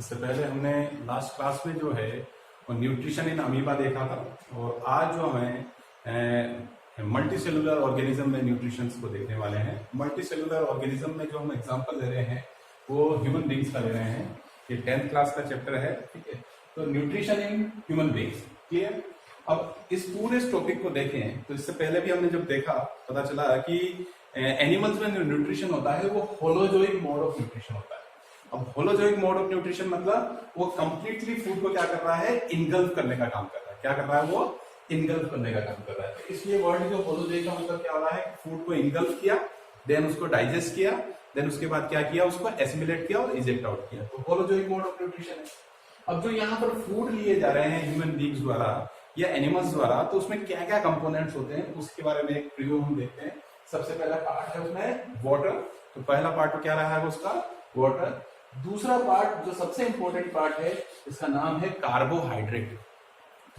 इससे पहले हमने लास्ट क्लास में जो है वो न्यूट्रिशन इन अमीबा देखा था और आज जो हमें मल्टी सेलुलर ऑर्गेनिज्म में न्यूट्रिशन को देखने वाले हैं। मल्टी सेलुलर ऑर्गेनिज्म में जो हम एग्जांपल ले रहे हैं वो ह्यूमन बींग्स का ले रहे हैं। ये 10th क्लास का चैप्टर है, ठीक है। तो nutrition in human beings, clear. अब इस पूरे टॉपिक को देखें तो इससे पहले भी हमने जब देखा पता चला कि एनिमल्स में जो न्यूट्रिशन होता है वो होलोजोइक मोड ऑफ न्यूट्रिशन होता है। अब होलोजोइक मोड ऑफ न्यूट्रिशन मतलब वो कंप्लीटली फूड को क्या कर रहा है, इनगल्फ करने का काम कर रहा है। क्या कर रहा है वो, इनगल्फ करने का काम कर रहा है। तो इसलिए वर्ड जो होलोजोइक का मतलब क्या हो रहा है, फूड को इनगल्फ किया, देन उसको डाइजेस्ट किया, देन उसके बाद क्या किया, उसको एसिमिलेट किया और इजेक्ट आउट किया। तो होलोजोइक मोड ऑफ न्यूट्रिशन है। अब जो यहाँ पर फूड लिए जा रहे हैं ह्यूमन बींग्स द्वारा या एनिमल्स द्वारा, तो उसमें क्या क्या कंपोनेंट्स होते हैं उसके बारे में एक प्रीव्यू हम देखते हैं। सबसे पहला पार्ट है उसमें वाटर। तो पहला पार्ट तो क्या रहा है उसका, वाटर। दूसरा पार्ट जो सबसे इंपॉर्टेंट पार्ट है इसका नाम है कार्बोहाइड्रेट।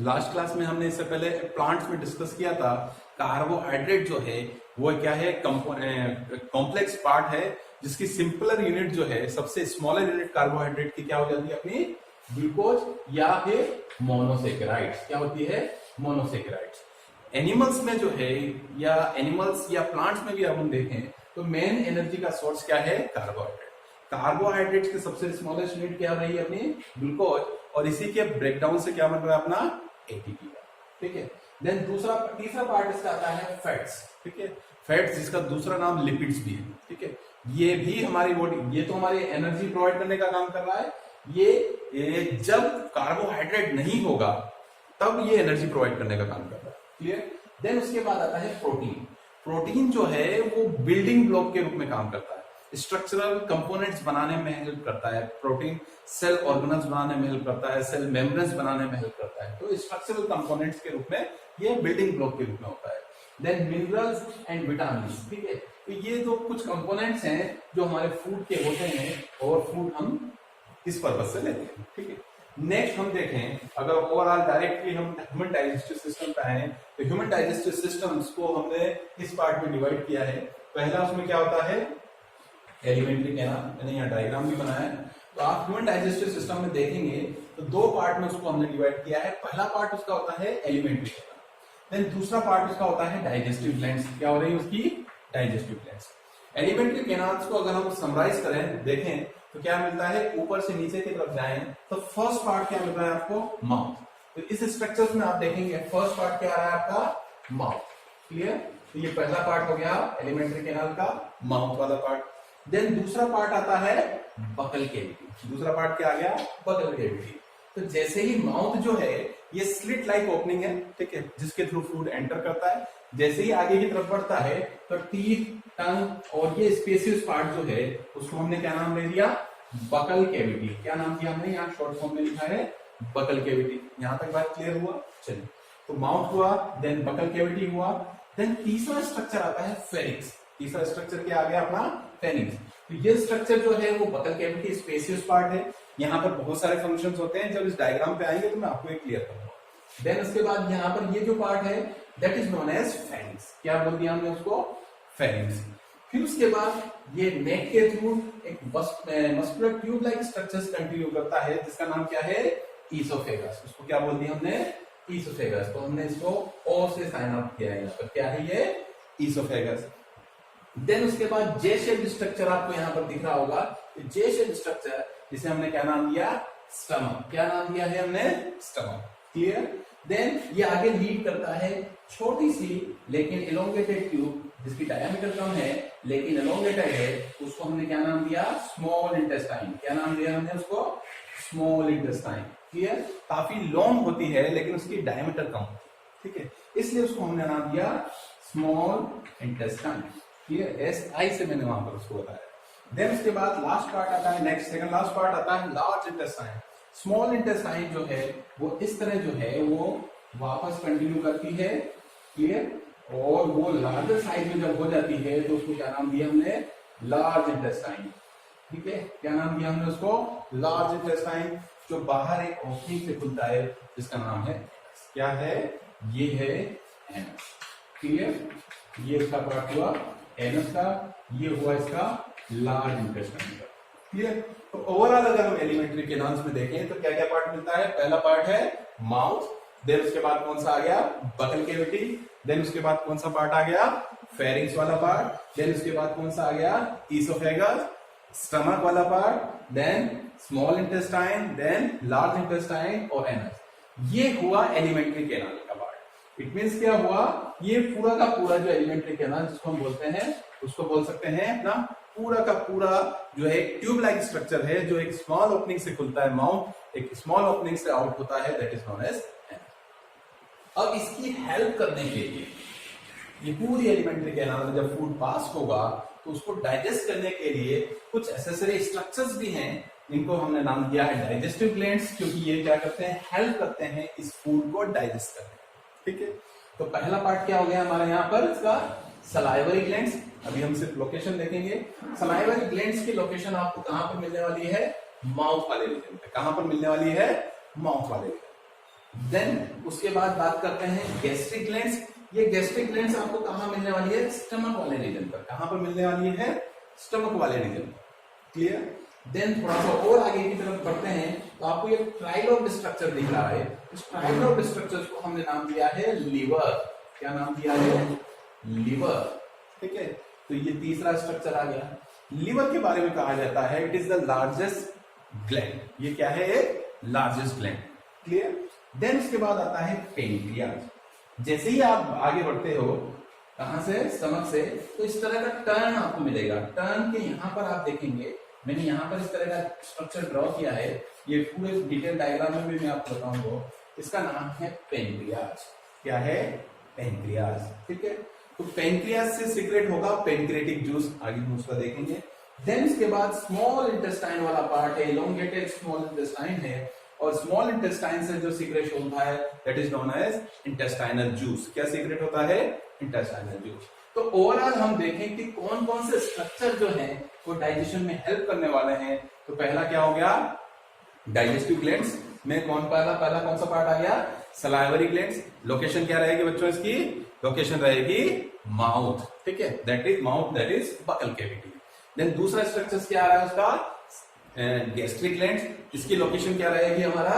लास्ट क्लास में हमने इससे पहले प्लांट्स में डिस्कस किया था। कार्बोहाइड्रेट जो है वो क्या है, कॉम्प्लेक्स पार्ट है जिसकी सिंपलर यूनिट जो है, सबसे स्मॉलर यूनिट कार्बोहाइड्रेट की क्या हो जाती है अपनी, ग्लूकोज या फिर मोनोसेकेराइड्स। क्या होती है, मोनोसेकेराइड्स। एनिमल्स में जो है या एनिमल्स या प्लांट्स में भी अब हम देखें तो मेन एनर्जी का सोर्स क्या है, कार्बोहाइड्रेट। कार्बोहाइड्रेट्स के सबसे स्मॉलेस्ट यूनिट क्या रही है अपनी, ग्लूकोज, और इसी के ब्रेकडाउन से क्या बन रहा है अपना एटीपी का, ठीक है। देन तीसरा पार्ट इसका आता है फैट्स, ठीक है। फैट्स जिसका दूसरा नाम लिपिड्स भी है, ठीक है। ये भी हमारी बॉडी, ये तो हमारी एनर्जी प्रोवाइड करने का काम कर रहा है। ये जब कार्बोहाइड्रेट नहीं होगा तब ये एनर्जी प्रोवाइड करने का काम कर रहा है, क्लियर। देन उसके बाद आता है प्रोटीन। प्रोटीन जो है वो बिल्डिंग ब्लॉक के रूप में काम करता है, स्ट्रक्चरल कंपोनेंट्स बनाने में हेल्प करता है। प्रोटीन सेल ऑर्गेनल्स बनाने में हेल्प करता है, सेल मेम्ब्रेन्स बनाने में हेल्प करता है। तो स्ट्रक्चरल कंपोनेंट्स के रूप में ये बिल्डिंग ब्लॉक के रूप में होता है। देन मिनरल्स एंड विटामिन, ठीक है। तो ये जो कुछ कंपोनेंट्स हैं जो हमारे फूड के होते हैं और फूड हम इस पर्पज से लेते हैं, ठीक है। नेक्स्ट हम देखें, अगर ओवरऑल डायरेक्टली हम ह्यूमन डाइजेस्टिव सिस्टम पे आए तो ह्यूमन डाइजेस्टिव सिस्टम्स को हमने इस पार्ट में डिवाइड किया है। पहला उसमें क्या होता है, एलिमेंट्री कैनाल, मैंने यहाँ डायग्राम भी बनाया है। तो आप ह्यूमन डाइजेस्टिव सिस्टम में देखेंगे तो दो पार्ट में उसको हमने डिवाइड किया है। पहला पार्ट उसका होता है एलिमेंट्री कैनाल, देन दूसरा पार्ट उसका होता है डाइजेस्टिव ग्लैंड्स। क्या हो रही है उसकी, डाइजेस्टिव ग्लैंड्स। एलिमेंट्री कैनाल्स को अगर हम समराइज करें, देखें तो क्या मिलता है, ऊपर से नीचे की तरफ जाएं तो फर्स्ट पार्ट क्या मिल रहा है आपको, माउथ। तो इस स्ट्रक्चर में आप देखेंगे फर्स्ट पार्ट क्या आ रहा है आपका, माउथ, क्लियर। तो ये पहला पार्ट हो गया एलिमेंट्री कैनाल का, माउथ वाला पार्ट। देन दूसरा पार्ट आता है बकल कैविटी। दूसरा पार्ट क्या आ गया, बकल कैविटी। तो जैसे ही माउथ जो है ये स्लिट लाइक ओपनिंग है, ठीक है, जिसके थ्रू फूड एंटर करता है। जैसे ही आगे की तरफ बढ़ता है तो टीथ, टंग और ये स्पेसियस पार्ट जो है उसको हमने क्या नाम दे दिया, बकल कैविटी। क्या नाम दिया हमने, यहाँ शॉर्ट फॉर्म में लिखा है बकल कैविटी। यहां तक बात क्लियर हुआ, चलिए। तो माउथ हुआ, देन बकल कैविटी हुआ, देन तीसरा स्ट्रक्चर आता है फेरिंक्स। तीसरा स्ट्रक्चर क्या आ गया अपना, फेरिंक्स। तो ये स्ट्रक्चर जो है वो बकल कैविटी स्पेसियस पार्ट है। यहाँ पर बहुत सारे फंक्शंस होते हैं, जब इस डायग्राम पे आएंगे तो मैं आपको एक क्लियर करूंगा। देन उसके बाद यहाँ पर ये जो पार्ट है that is known as pharynx. क्या बोल दिया हमने उसको, फेरिंक्स। फिर उसके बाद ये नेक के थ्रू एक muscular tube like structures continue करता है जिसका नाम क्या है, ईसोफेगस। उसको क्या बोल दिया हमने, ईसोफेगस। तो हमने इसको ओ से साइन आउट किया है यहाँ पर, क्या है ये, ईसोफेगस। देन उसके बाद जे शेप स्ट्रक्चर आपको यहाँ पर दिख रहा होगा। जे शेप स्ट्रक्चर जिसे हमने क्या नाम दिया, स्टमक। क्या नाम दिया है हमने, स्टमक, क्लियर। देन ये आगे लीड करता है छोटी सी लेकिन एलोंगेटेड ट्यूब जिसकी डायमीटर कम है लेकिन एलोंगेटेड है, उसको हमने क्या नाम दिया, स्मॉल इंटेस्टाइन। क्या नाम दिया हमने उसको, स्मॉल इंटेस्टाइन, क्लियर। काफी लॉन्ग होती है लेकिन उसकी डायमीटर कम होती है, ठीक है, इसलिए उसको हमने नाम दिया स्मॉल इंटेस्टाइन, क्लियर। SI से मैंने वहां पर उसको बताया। देन उसके बाद लास्ट पार्ट आता है, नेक्स्ट सेकंड लास्ट पार्ट आता है लार्ज इंटेस्टाइन। स्मॉल इंटेस्टाइन जो है वो इस तरह जो है वो वापस कंटिन्यू करती है, क्लियर। और वो लार्जर साइज में जब हो जाती है तो उसको क्या नाम दिया हमने, लार्ज इंटेस्टाइन, ठीक है। क्या नाम दिया हमने उसको, लार्ज इंटेस्टाइन। जो बाहर एक ओपनिंग से खुलता है जिसका नाम है, क्या है, ये है एनस, क्लियर। ये इसका पार्ट हुआ एनस का, ये हुआ इसका लार्ज इंटेस्टाइन का, क्लियर। तो ओवरऑल अगर हम एलिमेंट्री कैनाल्स में देखें तो क्या क्या पार्ट मिलता है? पहला पार्ट है माउथ, देन उसके बाद कौन सा आ गया? बकल कैविटी, देन उसके बाद कौन सा पार्ट आ गया? फेरिंग्स वाला पार्ट, देन उसके बाद कौन सा आ गया? ईसोफेगस, स्टमक वाला part, then small intestine, then large intestine और एनस। ये हुआ एलिमेंट्री कैनाल का पार्ट। इट मींस क्या हुआ? ये पूरा का पूरा जो एलिमेंट्री कैनाल जिसको हम बोलते हैं उसको बोल सकते हैं अपना पूरा का पूरा जो है एक ट्यूब लाइक स्ट्रक्चर है, जो एक स्मॉल ओपनिंग से खुलता है माउथ, एक स्मॉल ओपनिंग से आउट होता है, that is known as anus. अब इसकी हेल्प करने के लिए ये पूरी एलिमेंट्री कैनाल में जब फूड पास होगा तो उसको डाइजेस्ट करने के लिए कुछ एसेसरी स्ट्रक्चर्स भी हैं, इनको हमने नाम दिया है डाइजेस्टिव ग्लैंड्स, क्योंकि ये क्या करते हैं? हेल्प करते हैं इस फूड को डाइजेस्ट करने में। ठीक है, तो पहला पार्ट क्या हो गया हमारे यहाँ पर इसका? Salivary glands. अभी हम सिर्फ लोकेशन देखेंगे। सलाइवरी ग्लैंड्स की लोकेशन आपको कहां पर मिलने वाली है? माउथ वाले रीजन पे। कहां पर मिलने वाली है? माउथ वाले रीजन। देन उसके बाद बात करते हैं गैस्ट्रिक ग्लैंड्स। ये गैस्ट्रिक ग्लैंड्स आपको कहां मिलने वाली है? स्टमक वाले रीजन पर। कहां पर मिलने वाली है? स्टमक वाले रीजन पर। क्लियर? देन थोड़ा सा और आगे की तरफ बढ़ते हैं तो आपको ये ट्राइलोब स्ट्रक्चर दिख रहा है। इस ट्राइलोब स्ट्रक्चर को हमने नाम दिया है लीवर। क्या नाम दिया है? लीवर। ठीक है, तो ये तीसरा स्ट्रक्चर आ गया। लीवर के बारे में कहा जाता है it is the largest gland. ये क्या है? एक लार्जेस्ट ग्लैंड। क्लियर? देन उसके बाद आता है पेनक्रियाज। जैसे ही आप आगे बढ़ते हो कहां से? स्टमक से, तो इस तरह का टर्न आपको मिलेगा। टर्न के यहां पर आप देखेंगे, मैंने यहां पर इस तरह का स्ट्रक्चर ड्रॉ किया है। ये पूरे डिटेल डायग्राम में भी मैं आपको बताऊंगा। इसका नाम है पेनक्रियाज। क्या है? पेनक्रियाज। ठीक है, तो पेनक्रियाज से सीक्रेट होगा पेनक्रियाटिक जूस। आगे हम उसका देखेंगे। देन इसके बाद स्मॉल इंटेस्टाइन वाला पार्ट है, एलोंगेटेड स्मॉल इंटेस्टाइन है, और स्मॉल इंटेस्टाइन से जो सीक्रेट होता है that is known as intestinal juice. क्या सीक्रेट होता है? Intestinal juice. तो ओवरऑल हम देखें कि कौन कौन से स्ट्रक्चर जो है वो डाइजेशन में हेल्प करने वाले हैं। तो पहला क्या हो गया? डाइजेस्टिव ग्लैंड्स में पहला कौन सा पार्ट आ गया? Salivary glands. लोकेशन क्या रहेगी बच्चों इसकी? लोकेशन रहेगी माउथ। ठीक है, that is mouth, that is buccal cavity. Then दूसरा स्ट्रक्चर क्या आ रहा है उसका? Gastric glands. इसकी लोकेशन क्या रहेगी हमारा?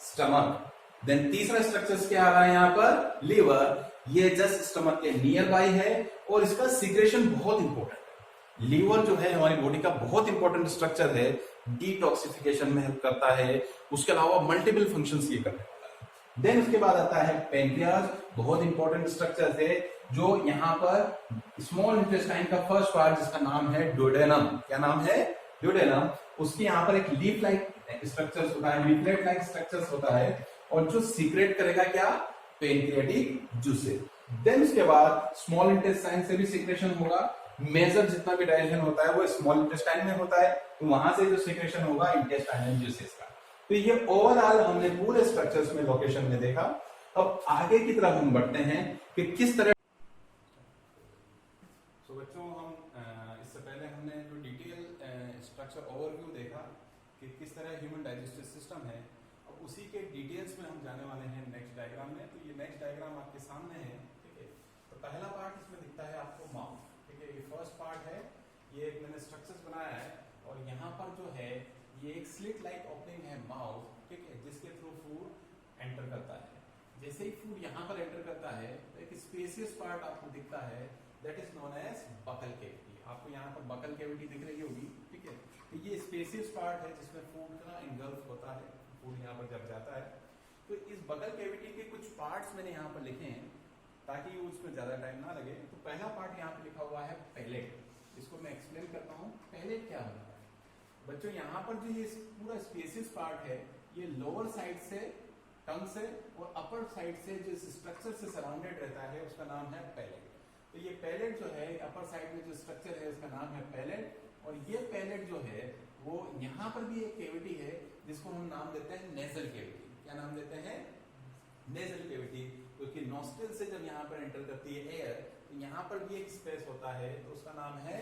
स्टमक। देन तीसरा स्ट्रक्चर क्या आ रहा है यहाँ पर? लीवर। ये जस्ट स्टमक के नियर बाई है और इसका सीक्रेशन बहुत इंपॉर्टेंट है। लीवर जो है हमारी बॉडी का बहुत इंपॉर्टेंट स्ट्रक्चर है, डिटॉक्सिफिकेशन में हेल्प करता है, उसके अलावा मल्टीपल फंक्शंस ये करने वाला है। देन उसके बाद आता है पेनक्रियाज। बहुत इंपॉर्टेंट स्ट्रक्चर है जो यहाँ पर स्मॉल इंटेस्टाइन का फर्स्ट पार्ट जिसका नाम है डुओडेनम। क्या नाम है? डुओडेनम। उसके यहाँ पर एक लीफ लाइक स्ट्रक्चर्स होता है, लीफलेट लाइक स्ट्रक्चर्स होता है, और जो सीक्रेट करेगा क्या? Pancreatic juices. देन उसके बाद स्मॉल इंटेस्टाइन से भी सीक्रेशन होगा। मेजर जितना भी डाइजेशन होता है वो स्मॉल इंटेस्टाइन में होता है, तो वहां से जो सीक्रेशन होगा इंटेस्टाइनल जूसेस का। तो ये ओवरऑल हमने पूरे स्ट्रक्चर्स में लोकेशन में देखा। अब आगे की तरफ हम बढ़ते हैं कि किस तरह। तो बच्चों हम इससे पहले हमने जो डिटेल स्ट्रक्चर ओवरव्यू देखा कि किस तरह ह्यूमन डाइजेस्टिव सिस्टम है, अब उसी के डिटेल्स में हम जाने वाले हैं नेक्स्ट डायग्राम में। तो ये नेक्स्ट डायग्राम आपके सामने है। ठीक है, तो पहला पार्ट इसमें दिखता है आपको माउथ। ठीक है, ये फर्स्ट पार्ट है, ये एक मैंने स्ट्रक्चर्स बनाया है, और यहाँ पर जो है ये एक स्लिट लाइक ओपनिंग है माउथ। ठीक है, जिसके थ्रू फूड एंटर करता है। जैसे ही फूड यहाँ पर एंटर करता है तो एक स्पेसियस पार्ट आपको दिखता है, that is known as buccal cavity. आपको यहाँ पर बकल कैविटी दिख रही होगी। ठीक है, तो ये स्पेसियस पार्ट है जिसमें फूड का इंगल्फ होता है, फूड यहाँ पर जब जाता है। तो इस बकल कैविटी के कुछ पार्ट्स मैंने यहाँ पर लिखे हैं ताकि उसमें ज्यादा टाइम ना लगे। तो पहला पार्ट यहाँ पे लिखा हुआ है पैलेट। इसको मैं एक्सप्लेन करता हूँ पैलेट क्या होता है। बच्चों यहाँ पर जो ये पूरा स्पेसियस पार्ट है ये लोअर साइड से, टंग से, और अपर साइड से जो स्ट्रक्चर से सराउंडेड रहता है उसका नाम है पैलेट। तो ये पैलेट जो है अपर साइड में जो स्ट्रक्चर है उसका नाम है पैलेट, और ये पैलेट जो है वो यहाँ पर भी एक कैविटी है जिसको हम नाम देते हैं नेजल कैविटी। क्या नाम देते हैं? नेजल कैविटी, क्योंकि नॉस्ट्रिल से जब यहाँ पर एंटर करती है एयर तो यहाँ पर भी एक स्पेस होता है, तो उसका नाम है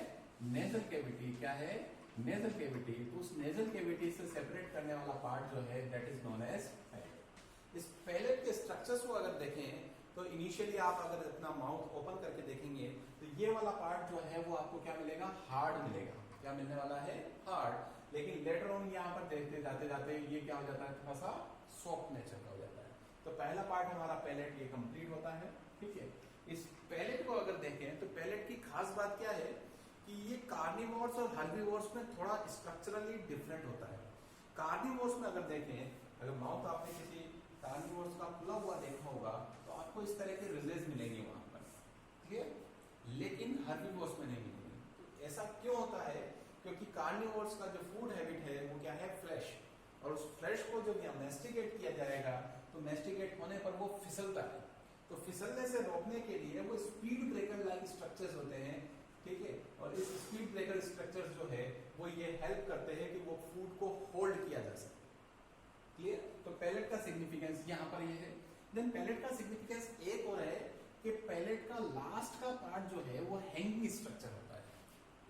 नेजल कैविटी। क्या है? Nasal cavity. तो उस नेजल कैविटी से सेपरेट करने वाला पार्ट जो है that is known as palate. इस पैलेट के स्ट्रक्चर्स को अगर देखें तो इनिशियली आप अगर अपना माउथ ओपन करके देखेंगे तो ये वाला पार्ट जो है वो आपको क्या मिलेगा? हार्ड मिलेगा। क्या मिलने वाला है? हार्ड। लेकिन लेटर ऑन यहाँ पर देखते जाते जाते ये क्या हो जाता है, थोड़ा सा सॉफ्ट नेचर का हो जाता है। तो पहला पार्ट हमारा पैलेट ये कंप्लीट होता है, ठीक है। इस पैलेट को अगर देखें तो पैलेट की खास बात क्या है कि ये कार्निवोर्स और हर्बीवोर्स में थोड़ा स्ट्रक्चरली डिफरेंट होता है। कार्निवोर्स में अगर देखें, अगर माउथ आपने किसी कार्निवोर्स का खुला हुआ देखा होगा तो आपको इस तरह के रिजेज मिलेंगे वहां पर, ठीक है, लेकिन हर्बीवोर्स में नहीं मिलेंगे। तो ऐसा क्यों होता है, क्योंकि कार्निवोर्स का जो फूड हैबिट है वो क्या है, फ्लैश, और उस फ्लैश को जब मैस्टिकेट किया जाएगा तो मैस्टिकेट होने पर वो फिसलता है। तो फिसलने से रोकने के लिए वो स्पीड ब्रेकर लाइक स्ट्रक्चर्स होते हैं, ठीक है, और इस स्पीड ब्रेकर स्ट्रक्चर्स जो है वो ये हेल्प करते हैं कि वो फूड को होल्ड किया जा सके। क्लियर। तो पैलेट का सिग्निफिकेंस यहाँ पर ये है। देन पैलेट का सिग्निफिकेंस एक और है कि पैलेट का लास्ट का पार्ट जो है वो हैंगिंग स्ट्रक्चर होता है,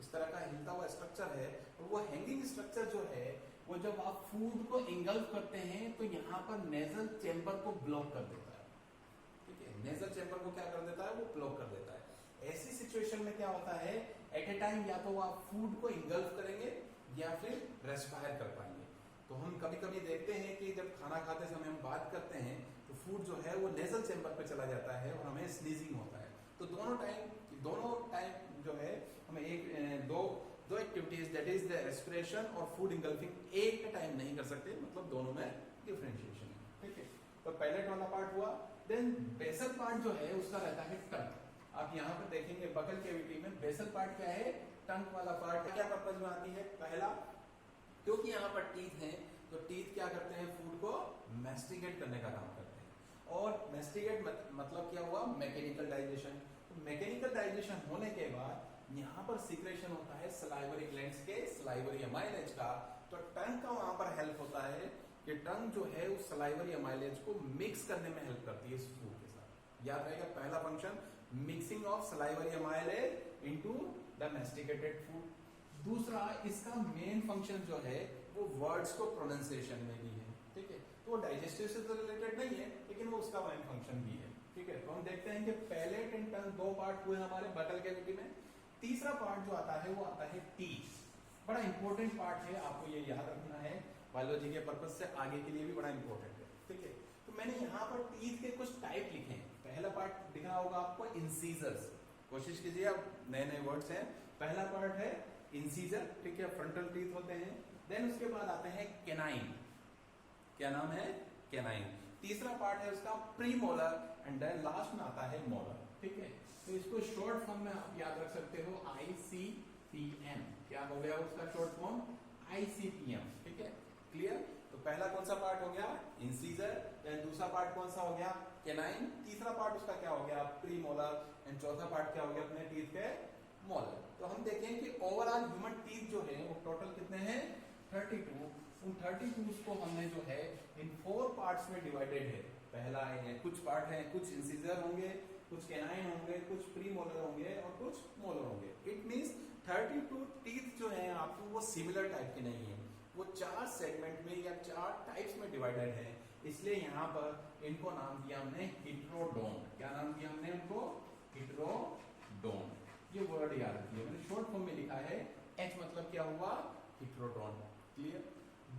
इस तरह का हिलता हुआ स्ट्रक्चर है, और वो हैंगिंग स्ट्रक्चर जो है वो जब आप फूड को इंगल्फ करते हैं तो यहाँ पर नेजल चेंबर को ब्लॉक कर देता है, ठीक है, नेजल चेंबर को क्या कर देता है, वो ब्लॉक कर देता है। ऐसी सिचुएशन में क्या होता है, एट ए टाइम या तो आप फूड को इंगल्फ करेंगे या फिर रेस्पायर कर पाएंगे। तो हम कभी कभी देखते हैं कि जब खाना खाते समय हम बात करते हैं तो फूड जो है वो नेजल चेंबर पे चला जाता है और हमें स्नीजिंग होता है। तो दोनों टाइम जो है हमें दो activities, that is the respiration और फूड इंगल्फिंग, एक टाइम नहीं कर सकते, मतलब दोनों में डिफरेंशिएशन है, ठीक है। तो पैलेट वाला पार्ट हुआ। देन बेसल पार्ट जो है उसका रहता है टंग। आप यहाँ पर देखेंगे बगल कैविटी में बेसल पार्ट क्या है, टंग वाला पार्ट क्या पर्पज में आती है, पहला क्योंकि यहाँ पर टीथ हैं तो टीथ क्या करते हैं, फूड को मैस्टिकेट करने का काम करते हैं। और मैस्टिकेट मतलब क्या हुआ, मैकेनिकल डाइजेशन। तो मैकेनिकल डाइजेशन होने के बाद यहाँ पर सीक्रेशन होता है सलाइवरी ग्लैंड्स के सलाइवरी अमाइलेज का। तो टंग का वहां पर हेल्प होता है कि टंग जो है उस सलाइवरी अमाइलेज को मिक्स करने में हेल्प करती है इस फूड के साथ। याद रहेगा पहला function, mixing of salivary amylase into the masticated food. दूसरा, इसका मेन फंक्शन जो है वो वर्ड्स को प्रोनाउंसिएशन में भी है, ठीक है। तो वो डाइजेस्टिव से तो रिलेटेड नहीं है, लेकिन वो उसका मेन फंक्शन भी है, ठीक है। तो हम देखते हैं कि पैलेट एंड टंग दो पार्ट हुए हमारे बटल कैविटी में। तीसरा पार्ट जो आता है वो आता है टीथ। बड़ा इंपॉर्टेंट पार्ट है, आपको ये याद रखना है, बायोलॉजी के पर्पज से आगे के लिए भी बड़ा इंपॉर्टेंट है, ठीक है। तो मैंने यहाँ पर टीथ के कुछ टाइप लिखे हैं। पहला पार्ट दिख रहा होगा आपको, इंसीजर्स। कोशिश कीजिए, आप नए नए वर्ड्स हैं। पहला पार्ट है इंसीजर, ठीक है, फ्रंटल टीथ होते हैं। देन उसके बाद आते हैं कैनाइन, क्या नाम है, कैनाइन। तीसरा पार्ट है उसका प्रीमोलर, एंड देन लास्ट में आता है मोलर, ठीक है। तो इसको शॉर्ट फॉर्म में आप याद रख सकते हो, ICPM। क्या हो गया उसका शॉर्ट फॉर्म, ICPM, ठीक है, क्लियर। तो पहला कौन सा पार्ट हो गया, इंसीजर। देन दूसरा पार्ट कौन सा हो गया, कैनाइन। तीसरा पार्ट उसका क्या हो गया, प्रीमोलर। एंड चौथा पार्ट क्या हो गया अपने टीथ के, मोलर। तो हम देखें कि ओवरऑल ह्यूमन टीथ जो है वो टोटल कितने हैं, 32। उन 32 को हमने जो है इन 4 पार्ट्स में डिवाइडेड है। पहला है, कुछ पार्ट है, कुछ इंसीजर होंगे, कुछ कैनाइन होंगे, कुछ प्रीमोलर होंगे और कुछ मोलर होंगे। इट मींस 32 टीथ जो है आपको वो सिमिलर टाइप के नहीं है, वो 4 सेगमेंट में या 4 टाइप्स में डिवाइडेड है। इसलिए यहाँ पर इनको नाम दिया हमने हिट्रोडोंट। क्या नाम दिया हमने उनको, हिट्रोडोंट। ये वर्ड याद रखिए, मैंने शॉर्ट फॉर्म में लिखा है, H मतलब क्या हुआ, हिट्रोडोंट, क्लियर।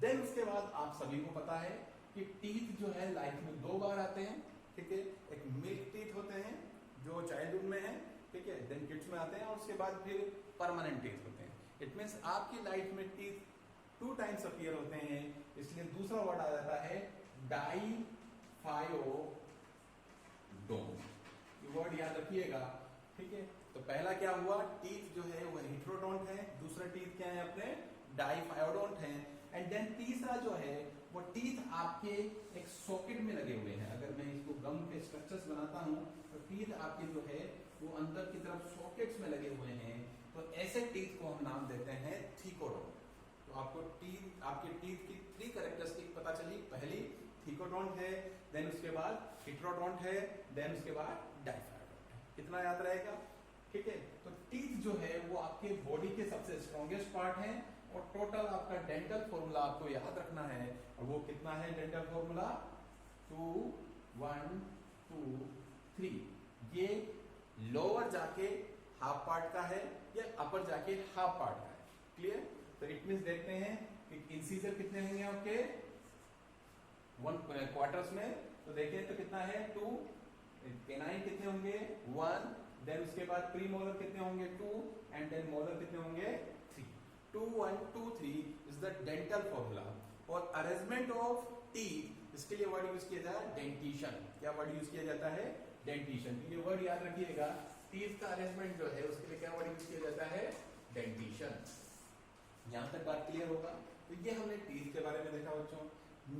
देन उसके बाद आप सभी को पता है कि टीथ जो है लाइफ में 2 बार आते हैं, ठीक है। एक मिल्क टीथ होते हैं जो चाइल्डहुड में है, ठीक है, देन किड्स में आते हैं, और उसके बाद फिर परमानेंट टीथ होते हैं। इट मींस आपकी लाइफ में टीथ 2 टाइम्स अपीयर होते हैं, इसलिए दूसरा वर्ड आ जाता है डाइफायोडोंट। ये वर्ड याद रखिएगा, ठीक है। तो पहला क्या हुआ, टीथ जो है वो हिट्रोडोंट है, दूसरा टीथ क्या है अपने, डाइफायोडोंट है। एंड देन तीसरा जो है वो टीथ आपके एक सॉकेट में लगे हुए हैं। अगर मैं इसको गम के स्ट्रक्चर्स बनाता हूं तो टीथ आपके जो है वो अंदर की तरफ सॉकेट्स में लगे हुए हैं। तो ऐसे टीथ को हम नाम देते हैं थिकोडोंट। तो आपको टीथ, आपके टीथ की 3 कैरेक्टरिस्टिक पता चली। पहली थिकोडोंट है, देन उसके बाद हिट्रोडोंट है, देन उसके बाद डाइफायोडोंट है। कितना याद रहेगा, ठीक है। तो टीथ जो है वो आपके बॉडी के सबसे स्ट्रॉन्गेस्ट पार्ट है, और टोटल आपका डेंटल फॉर्मूला आपको याद रखना है, और वो कितना है डेंटल फॉर्मूला, 2 1 2 3। ये लोअर जाके हाफ पार्ट का है या अपर जाके हाफ पार्ट का है, क्लियर। तो इट मींस देखते हैं इंसीजर कितने होंगे आपके 1 क्वार्टर्स में, तो देखिए तो कितना है 2, केनाइन कितने होंगे 1, देन उसके बाद प्री मोलर कितने होंगे 2 एंड देन मोलर कितने होंगे 3। 2 1 2 3 इज द डेंटल फॉर्मूला। और अरेंजमेंट ऑफ टीथ, इसके लिए वर्ड यूज किया जाता है डेंटिशन। क्या वर्ड यूज किया जाता है डेंटिशन। ये वर्ड याद रखिएगा, टीथ का अरेंजमेंट जो है उसके लिए क्या वर्ड यूज किया जाता है डेंटिशन। यहां तक बात क्लियर होगा। तो ये हमने टीथ के बारे में देखा बच्चों।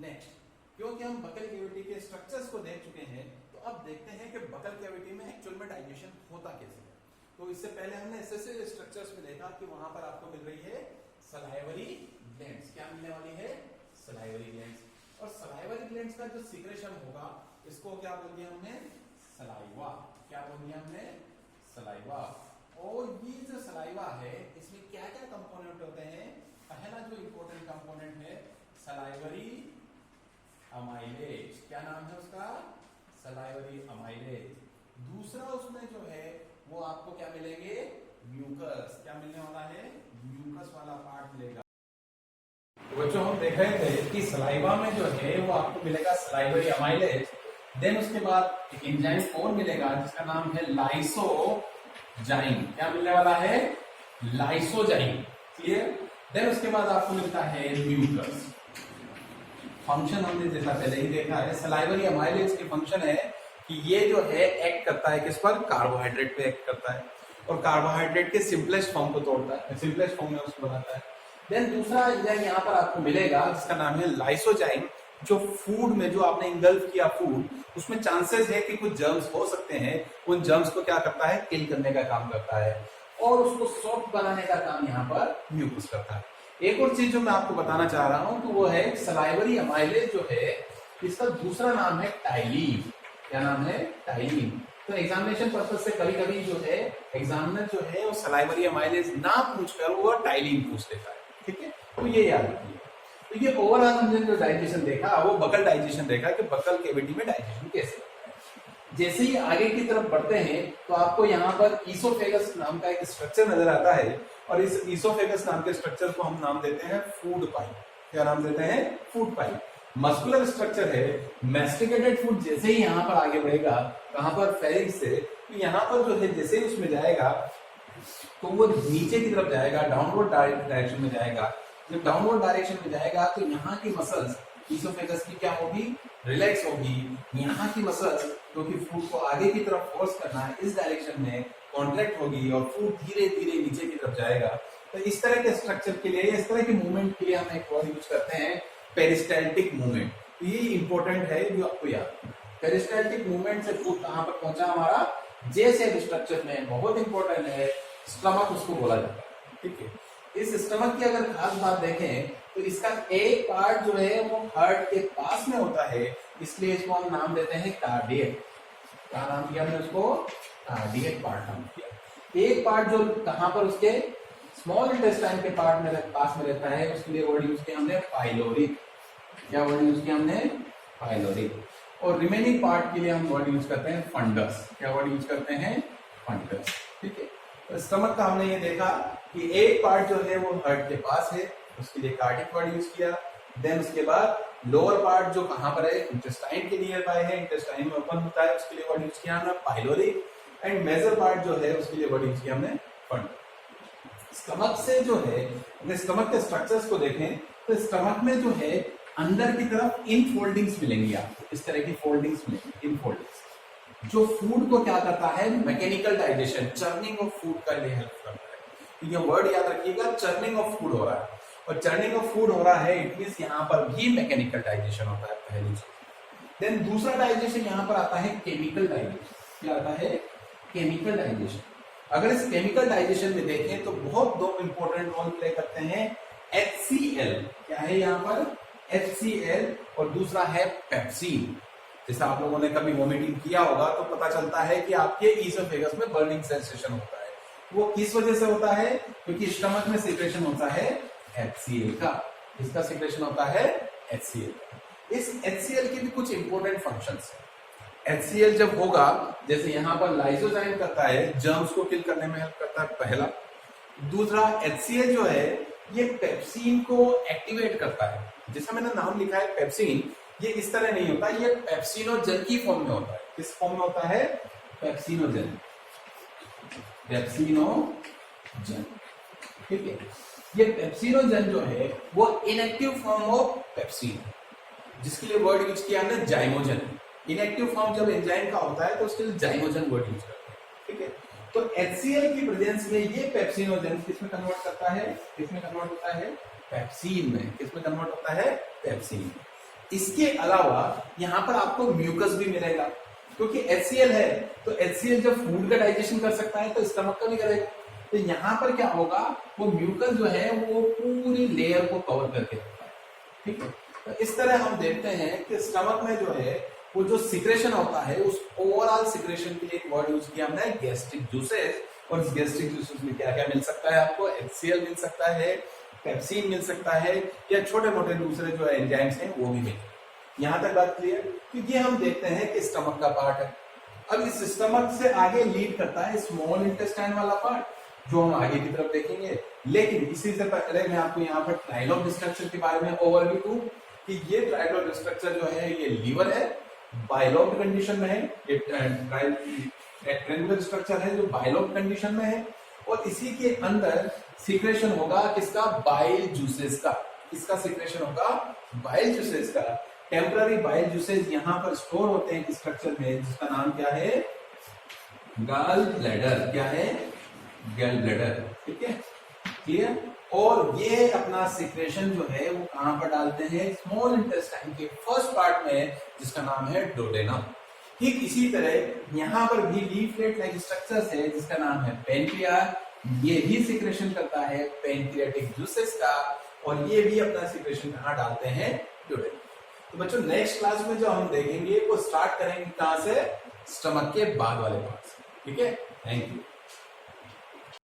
नेक्स्ट, क्योंकि हम बकल कैविटी के स्ट्रक्चर्स को देख चुके हैं, तो अब देखते हैं कि बकल कैविटी में एक्चुअल में डाइजेशन होता कैसे है। तो इससे पहले हमने एसेसरी स्ट्रक्चर्स में देखा कि वहां पर आपको मिल रही है सलाइवरी ग्लैंड्स। क्या मिलने वाली है सलाइवरी ग्लैंड्स। और सलाइवरी ग्लैंड्स का जो सीक्रेशन होगा इसको क्या बोल दिया हमने सलाइवा। क्या बोल दिया हमने सलाइवा। और ये जो सलाइवा है इसमें क्या क्या कंपोनेंट होते हैं। पहला जो इंपॉर्टेंट कंपोनेंट है सलाइवरी अमाइलेज। क्या नाम है उसका सलाइवरी अमाइलेज। दूसरा उसमें जो है वो आपको क्या मिलेंगे म्यूकस। क्या मिलने वाला है म्यूकस वाला पार्ट मिलेगा। तो बच्चों हम देख रहे थे कि सलाइवा में जो है वो आपको मिलेगा सलाइवरी अमाइलेज। देन उसके बाद एक एंजाइम और मिलेगा जिसका नाम है लाइसोजाइम। क्या मिलने वाला है लाइसोजाइम। क्लियर। देन उसके बाद आपको मिलता है म्यूकस। फंक्शन हमने जैसा पहले ही देखा है, सलाइवरी अमाइलेज की फंक्शन है कि ये जो है एक्ट करता है किस पर कार्बोहाइड्रेट पे एक्ट करता है और कार्बोहाइड्रेट के सिंपलेस्ट फॉर्म को तोड़ता है, सिंपलेस्ट फॉर्म में उसको बनाता है। देन दूसरा एंजाइम यहाँ पर आपको मिलेगा जिसका नाम है लाइसोजाइम, जो फूड में जो आपने इंगल्फ किया फूड उसमें चांसेस है कि कुछ जर्म्स हो सकते हैं, उन जर्म्स को क्या करता है किल करने का काम करता है और उसको सॉफ्ट बनाने का काम यहाँ पर म्यूकस करता है। एक और चीज जो मैं आपको बताना चाह रहा हूं तो वो है सलाइवरी अमाइलेज जो है इसका दूसरा नाम है टाइलिन। क्या नाम है टाइलिन। तो एग्जामिनेशन पर्पस से कभी कभी जो है एग्जामिनर जो है वो सलाइवरी अमाइलेज ना पूछकर वो टाइलिन पूछ लेता है। ठीक है, तो ये याद रखिए। तो ये ओवरऑल हमने जो डाइजेशन देखा वो बकल डाइजेशन देखा कि बकल कैविटी में डाइजेशन कैसे होता है। जैसे ही आगे की तरफ बढ़ते हैं तो आपको यहाँ पर ईसोफेगस नाम का एक स्ट्रक्चर नजर आता है और इस ईसोफेगस नाम के स्ट्रक्चर को हम नाम देते हैं फूड पाइप। क्या नाम देते हैं फूड पाइप। मस्कुलर स्ट्रक्चर है। मैस्टिकेटेड फूड जैसे ही यहाँ पर आगे बढ़ेगा कहां पर फेरिंक्स से, तो यहाँ पर जो है जैसे ही उसमें जाएगा तो वो नीचे की तरफ जाएगा, डाउनवर्ड डायरेक्शन में जाएगा। जब डाउनवर्ड डायरेक्शन में जाएगा तो यहाँ की मसल्स ईसोफेगस की क्या होगी रिलैक्स होगी। यहाँ की मसल्स क्योंकि फूड को आगे की तरफ फोर्स करना है इस डायरेक्शन में कॉन्ट्रैक्ट होगी और फूड धीरे धीरे नीचे की तरफ जाएगा। तो इस तरह के स्ट्रक्चर के लिए इस तरह के मूवमेंट के लिए हम एक वर्ड यूज करते हैं पेरिस्टाल्टिक मूवमेंट। तो ये इंपॉर्टेंट है जो आपको याद। पेरिस्टाल्टिक मूवमेंट से फूड कहां पर पहुंचा हमारा जे शेप स्ट्रक्चर में, बहुत इंपॉर्टेंट है। स्टमक उसको बोला जाता है। ठीक है, इस स्टमक की अगर खास बात देखें तो इसका एक पार्ट जो है वो हार्ट के पास में होता है, इसलिए इसको हम नाम देते हैं कार्डियक। क्या नाम दिया हमने उसको कार्डियक पार्ट नाम दिया। एक पार्ट जो कहां पर उसके स्मॉल इंटेस्टाइन के पार्ट में पास में रहता है उसके लिए वर्ड यूज किया हमने पाइलोरिक। क्या वर्ड यूज किया हमने पाइलोरिक। और रिमेनिंग पार्ट के लिए हम वर्ड यूज करते हैं फंडस। क्या वर्ड यूज करते हैं फंडस। ठीक है, तो स्टमक का हमने ये देखा कि एक पार्ट जो है वो हार्ट के पास है, उसके लिए कार्डियक वर्ड यूज किया। देन उसके बाद लोअर पार्ट जो कहां पर है इंटेस्टाइन के नियर बाय है, इंटेस्टाइन में ओपन होता है, उसके लिए वर्ड यूज किया हमने पाइलोरिक। एंड मेजर पार्ट जो है उसके लिए वर्ड यूज किया हमने फंडस। स्टमक से जो है अपने स्टमक के स्ट्रक्चर्स को देखें तो स्टमक में जो है अंदर की तरफ इन फोल्डिंग्स मिलेंगी आपको, इस तरह की फोल्डिंग्स मिलेंगी। इन फोल्डिंग्स जो फूड को क्या करता है mechanical digestion, churning of food का लिए हेल्प करता है। तो ये वर्ड याद रखिएगा, चर्निंग ऑफ फूड हो रहा है और चर्निंग ऑफ फूड हो रहा है इट मींस यहाँ पर भी मैकेनिकल डाइजेशन होता है पहली चीज। देन दूसरा डाइजेशन यहाँ पर आता है केमिकल डाइजेशन। क्या आता है केमिकल डाइजेशन। अगर इस केमिकल डाइजेशन में देखें तो बहुत दो इंपॉर्टेंट रोल प्ले करते हैं। HCl क्या है यहाँ पर HCl और दूसरा है पेप्सिन। जैसा आप लोगों ने कभी वोमिटिंग किया होगा तो पता चलता है कि आपके ईसोफेगस में बर्निंग सेंसेशन होता है। वो किस वजह से होता है क्योंकि स्टमक में सिक्रेशन होता है HCl का। इसका सिक्रेशन होता है HCl। इस HCl के भी कुछ इंपॉर्टेंट फंक्शंस हैं। HCl जब होगा जैसे यहाँ पर लाइसोजाइम करता है, जर्म्स को किल करने में हेल्प करता है पहला। दूसरा HCl जो है ये पेप्सिन को एक्टिवेट करता है। जैसा मैंने नाम लिखा है पेप्सिन, ये इस तरह नहीं होता, ये पेप्सिनोजन की फॉर्म में होता है। किस फॉर्म में होता है? पेप्सिनोजन, पेप्सिनोजन, ठीक है। ये पेप्सिनोजन जो है वो इनएक्टिव फॉर्म ऑफ पेप्सिन, जिसके लिए वर्ड यूज किया हमने जाइमोजन। इनएक्टिव फॉर्म जब एंजाइम का होता है तो उसके लिए जाइमोजन वर्ड यूज करते हैं, ठीक है। तो HCl की प्रेजेंस में ये पेप्सिनोजन किसमें कन्वर्ट करता है? किसमें कन्वर्ट होता है? पेप्सिन में। किसमें कन्वर्ट होता है? पेप्सिन। इसके अलावा यहाँ पर आपको म्यूकस भी मिलेगा, क्योंकि HCl है तो HCl जब फूड का डाइजेशन कर सकता है तो स्टमक का भी करेगा। तो यहाँ पर क्या होगा, वो म्यूकस जो है वो पूरी लेयर को कवर करके रखता है, ठीक है। तो इस तरह हम देखते हैं कि स्टमक में जो है वो जो सिक्रेशन होता है, उस ओवरऑल सिक्रेशन के लिए एक वर्ड यूज किया हमने, गैस्ट्रिक जूसेस। और इस गैस्ट्रिक जूसेस में क्या क्या मिल सकता है आपको? HCl मिल सकता है, पेप्सिन मिल सकता है, या छोटे मोटे दूसरे जो एंजाइम्स हैं वो भी मिल। यहां तक बात क्लियर? तो ये हम देखते हैं कि स्टमक का पार्ट है। अब इस स्टमक से आगे लीड करता है स्मॉल इंटेस्टाइन वाला पार्ट, जो हम आगे की तरफ देखेंगे। लेकिन इसी से पहले मैं आपको यहाँ पर ट्राइलोब स्ट्रक्चर के बारे में ओवरव्यू दूं कि ये ट्राइलोब स्ट्रक्चर जो है ये लीवर है, बाइलोब्ड कंडीशन में है। ये ट्रायंगुलर स्ट्रक्चर है जो बाइलोब्ड कंडीशन में है, और इसी के अंदर सिक्रेशन होगा किसका? बाइल जूसेस का। किसका सिक्रेशन होगा? बाइल जूसेस का। टेम्पररी बाइल जूसेस यहाँ पर स्टोर होते हैं स्ट्रक्चर में, जिसका नाम क्या है? Gall bladder. क्या है? गॉल ब्लैडर, ठीक है, क्लियर। और ये अपना सिक्रेशन जो है वो कहां पर डालते हैं? स्मॉल इंटेस्टाइन के फर्स्ट पार्ट में, जिसका नाम है डोडेनम। ठीक इसी तरह यहाँ पर भी लीफलेट लाइक स्ट्रक्चर्स है, जिसका नाम है पेनक्रियास। ये भी सिक्रेशन करता है पेनक्रियाटिक जूसेस का, और ये भी अपना सिक्रेशन कहाँ डालते हैं? डोडेनम। तो बच्चों नेक्स्ट क्लास में जो हम देखेंगे वो स्टार्ट करेंगे कहां से? स्टमक के बाद वाले पार्ट से, ठीक है। Thank you.